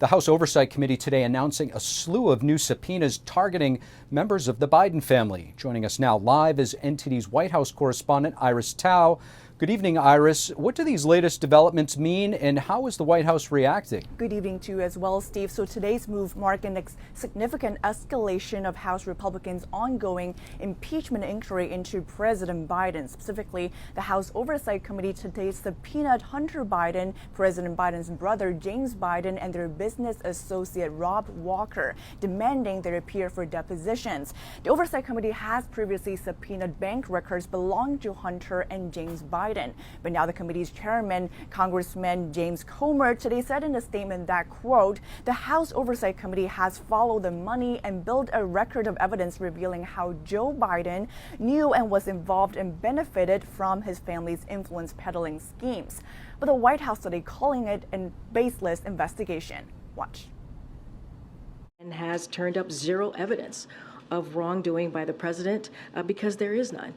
The House Oversight Committee today announcing a slew of new subpoenas targeting members of the Biden family. Joining us now live is NTD's White House correspondent Iris Tao. Good evening, Iris. What do these latest developments mean, and how is the White House reacting? Good evening to you as well, Steve. So today's move marked a significant escalation of House Republicans' ongoing impeachment inquiry into President Biden. Specifically, the House Oversight Committee today subpoenaed Hunter Biden, President Biden's brother James Biden, and their business associate Rob Walker, demanding they appear for depositions. The Oversight Committee has previously subpoenaed bank records belonging to Hunter and James Biden. But now the committee's chairman, Congressman James Comer, today said in a statement that, quote, the House Oversight Committee has followed the money and built a record of evidence revealing how Joe Biden knew and was involved and benefited from his family's influence peddling schemes. But the White House today calling it a baseless investigation. Watch. And has turned up zero evidence of wrongdoing by the president because there is none.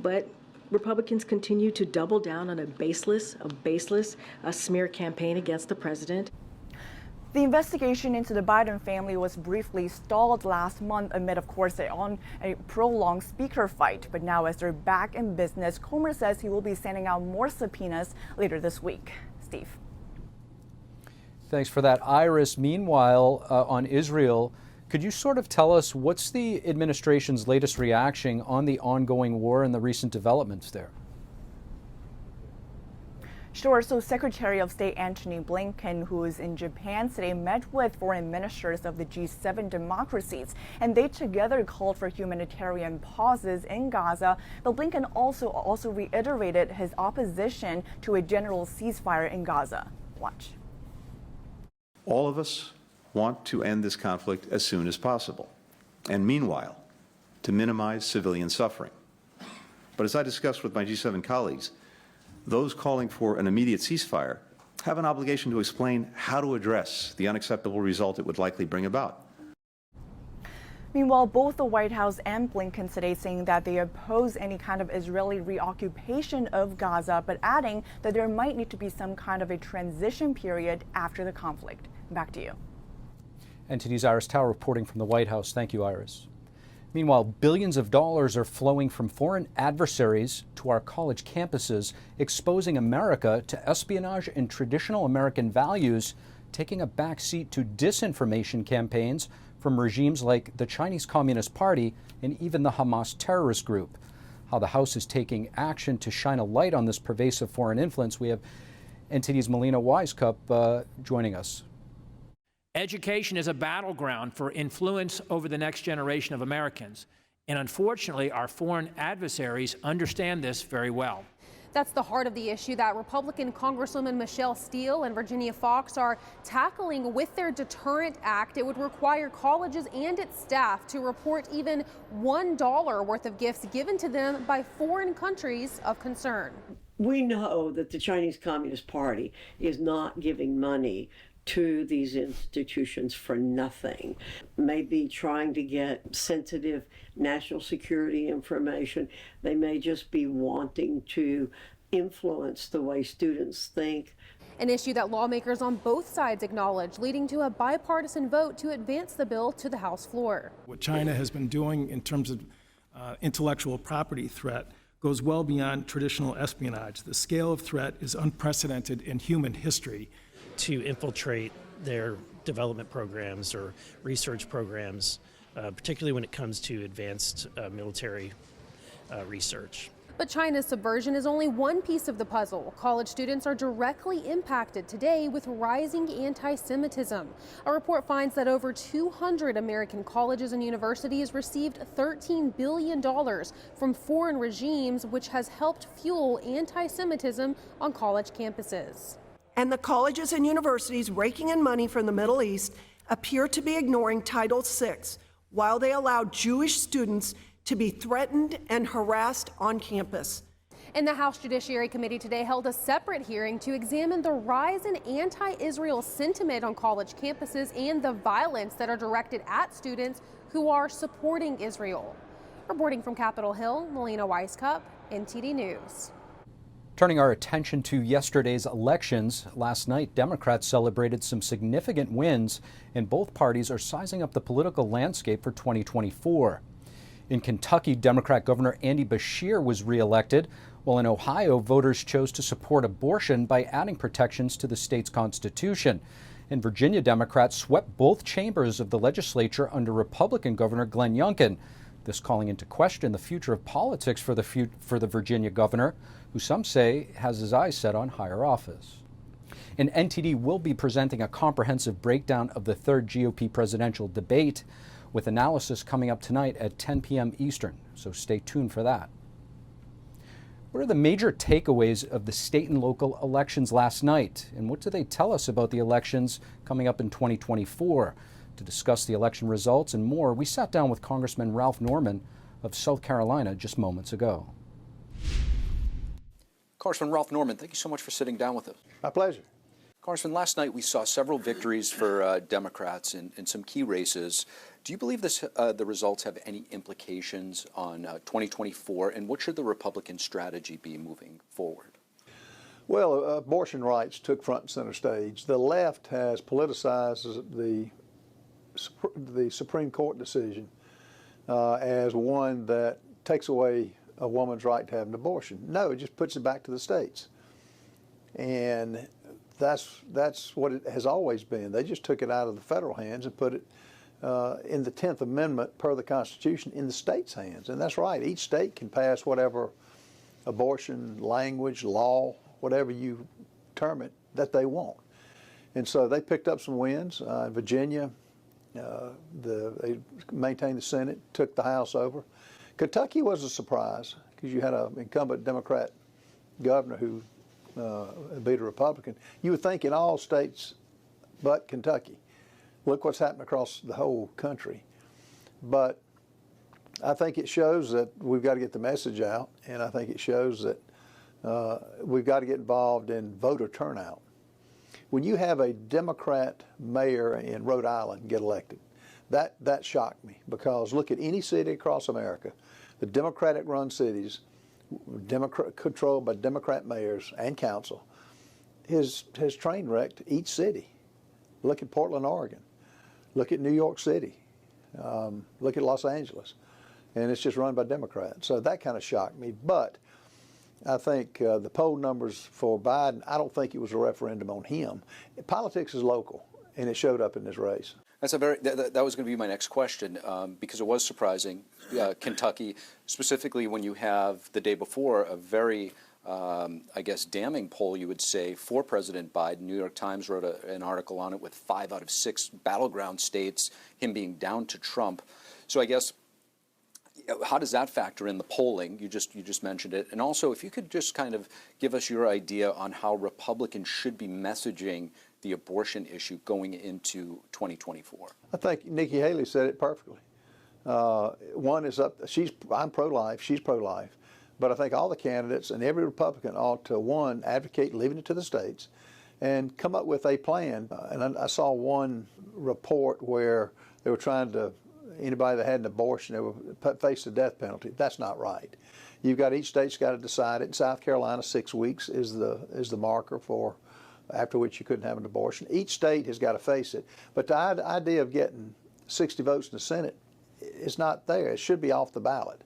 But Republicans continue to double down on a baseless smear campaign against the president. The investigation into the Biden family was briefly stalled last month amid, of course, a prolonged speaker fight. But now, as they're back in business, Comer says he will be sending out more subpoenas later this week. Steve. Thanks for that, Iris. Meanwhile, on Israel, could you sort of tell us what's the administration's latest reaction on the ongoing war and the recent developments there? Sure. So Secretary of State Antony Blinken, who is in Japan today, met with foreign ministers of the G7 democracies, and they together called for humanitarian pauses in Gaza. But Blinken also reiterated his opposition to a general ceasefire in Gaza. Watch. All of us want to end this conflict as soon as possible, and meanwhile, to minimize civilian suffering. But as I discussed with my G7 colleagues, those calling for an immediate ceasefire have an obligation to explain how to address the unacceptable result it would likely bring about. Meanwhile, both the White House and Blinken today saying that they oppose any kind of Israeli reoccupation of Gaza, but adding that there might need to be some kind of a transition period after the conflict. Back to you. NTD's Iris Tao reporting from the White House. Thank you, Iris. Meanwhile, billions of dollars are flowing from foreign adversaries to our college campuses, exposing America to espionage and traditional American values, taking a backseat to disinformation campaigns from regimes like the Chinese Communist Party and even the Hamas terrorist group. How the House is taking action to shine a light on this pervasive foreign influence. We have NTD's Melina Wisecup joining us. Education is a battleground for influence over the next generation of Americans. And unfortunately, our foreign adversaries understand this very well. That's the heart of the issue that Republican Congresswoman Michelle Steele and Virginia Foxx are tackling with their Deterrent Act. It would require colleges and its staff to report even $1 worth of gifts given to them by foreign countries of concern. We know that the Chinese Communist Party is not giving money to these institutions for nothing. Maybe trying to get sensitive national security information. They may just be wanting to influence the way students think. An issue that lawmakers on both sides acknowledge, leading to a bipartisan vote to advance the bill to the House floor. What China has been doing in terms of intellectual property threat goes well beyond traditional espionage. The scale of threat is unprecedented in human history. To infiltrate their development programs or research programs, particularly when it comes to advanced military research. But China's subversion is only one piece of the puzzle. College students are directly impacted today with rising anti-Semitism. A report finds that over 200 American colleges and universities received $13 billion from foreign regimes, which has helped fuel anti-Semitism on college campuses. And the colleges and universities raking in money from the Middle East appear to be ignoring Title VI while they allow Jewish students to be threatened and harassed on campus. And the House Judiciary Committee today held a separate hearing to examine the rise in anti-Israel sentiment on college campuses and the violence that are directed at students who are supporting Israel. Reporting from Capitol Hill, Melina Wisecup, NTD News. Turning our attention to yesterday's elections, last night Democrats celebrated some significant wins, and both parties are sizing up the political landscape for 2024. In Kentucky, Democrat Governor Andy Beshear was reelected, while in Ohio, voters chose to support abortion by adding protections to the state's constitution. In Virginia, Democrats swept both chambers of the legislature under Republican Governor Glenn Youngkin, this calling into question the future of politics for the Virginia governor, who some say has his eyes set on higher office. And NTD will be presenting a comprehensive breakdown of the third GOP presidential debate, with analysis coming up tonight at 10 p.m. Eastern, so stay tuned for that. What are the major takeaways of the state and local elections last night, and what do they tell us about the elections coming up in 2024? To discuss the election results and more, we sat down with Congressman Ralph Norman of South Carolina just moments ago. Congressman Ralph Norman, thank you so much for sitting down with us. My pleasure. Congressman, last night we saw several victories for Democrats in some key races. Do you believe the results have any implications on 2024, and what should the Republican strategy be moving forward? Well, abortion rights took front and center stage. The left has politicized the Supreme Court decision as one that takes away a woman's right to have an abortion. No, it just puts it back to the states. And that's what it has always been. They just took it out of the federal hands and put it in the 10th Amendment per the Constitution in the state's hands. And that's right. Each state can pass whatever abortion, language, law, whatever you term it, that they want. And so they picked up some wins. In Virginia, they maintained the Senate, took the House over. Kentucky was a surprise because you had an incumbent Democrat governor who beat a Republican. You would think in all states but Kentucky. Look what's happened across the whole country. But I think it shows that we've got to get the message out, and I think it shows that we've got to get involved in voter turnout. When you have a Democrat mayor in Rhode Island get elected, that shocked me, because look at any city across America, the Democratic-run cities, controlled by Democrat mayors and council, has train wrecked each city. Look at Portland, Oregon. Look at New York City. Look at Los Angeles. And it's just run by Democrats. So that kind of shocked me. But I think the poll numbers for Biden, I don't think it was a referendum on him. Politics is local, and it showed up in this race. That was going to be my next question, because it was surprising. Kentucky, specifically when you have the day before a very, I guess, damning poll, you would say, for President Biden. New York Times wrote an article on it with 5 out of 6 battleground states, him being down to Trump. So I guess, how does that factor in the polling? You just mentioned it. And also, if you could just kind of give us your idea on how Republicans should be messaging the abortion issue going into 2024. I think Nikki Haley said it perfectly. One is up. I'm pro-life. She's pro-life. But I think all the candidates and every Republican ought to, one, advocate leaving it to the states and come up with a plan. And I saw one report where they were trying to, anybody that had an abortion, they would face the death penalty. That's not right. You've got, each state's got to decide it. In South Carolina, 6 weeks is the marker for after which you couldn't have an abortion. Each state has got to face it. But the idea of getting 60 votes in the Senate is not there. It should be off the ballot.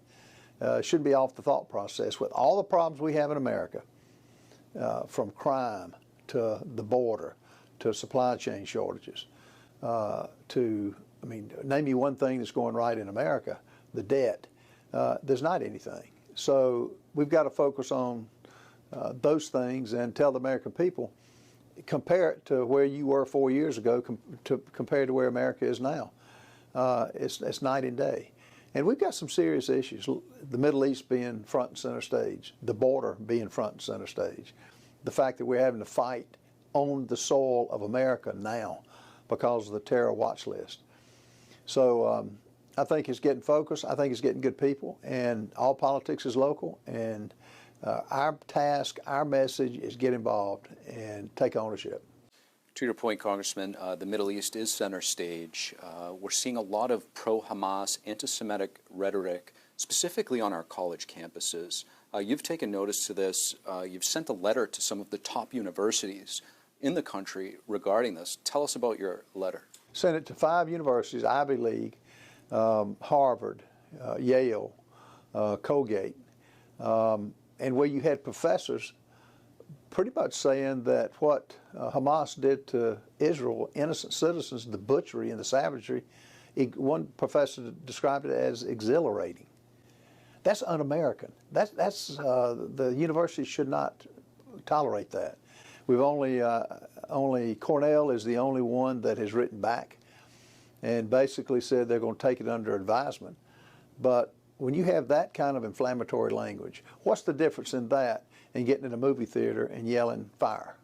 It should be off the thought process. With all the problems we have in America, from crime to the border to supply chain shortages, name me one thing that's going right in America, the debt. There's not anything. So we've got to focus on those things and tell the American people, compare it to where you were 4 years ago compared to where America is now. It's night and day. And we've got some serious issues. The Middle East being front and center stage, the border being front and center stage, the fact that we're having to fight on the soil of America now because of the terror watch list. So I think it's getting focused. I think it's getting good people. And all politics is local. And our task, our message is get involved and take ownership. To your point, Congressman, the Middle East is center stage. We're seeing a lot of pro-Hamas, anti-Semitic rhetoric, specifically on our college campuses. You've taken notice to this. You've sent a letter to some of the top universities in the country regarding this. Tell us about your letter. Sent it to 5 universities, Ivy League, Harvard, Yale, Colgate, and where you had professors pretty much saying that what Hamas did to Israel, innocent citizens, the butchery and the savagery, one professor described it as exhilarating. That's un-American. The university should not tolerate that. We've only Cornell is the only one that has written back and basically said they're going to take it under advisement. But when you have that kind of inflammatory language, what's the difference in that and getting in a movie theater and yelling fire?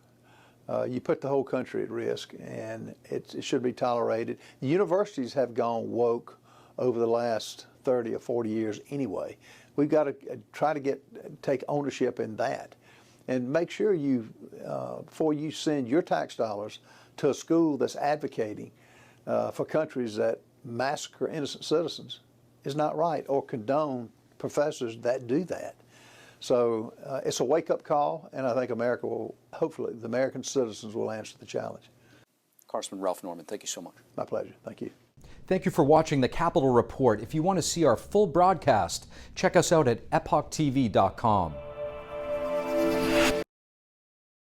You put the whole country at risk, and it should be tolerated. The universities have gone woke over the last 30 or 40 years anyway. We've got to try to take ownership in that, and make sure you, before you send your tax dollars to a school that's advocating for countries that massacre innocent citizens, is not right, or condone professors that do that. So it's a wake-up call, and I think America will, hopefully, the American citizens will answer the challenge. Congressman Ralph Norman, thank you so much. My pleasure. Thank you. Thank you for watching the Capitol Report. If you want to see our full broadcast, check us out at epochtv.com.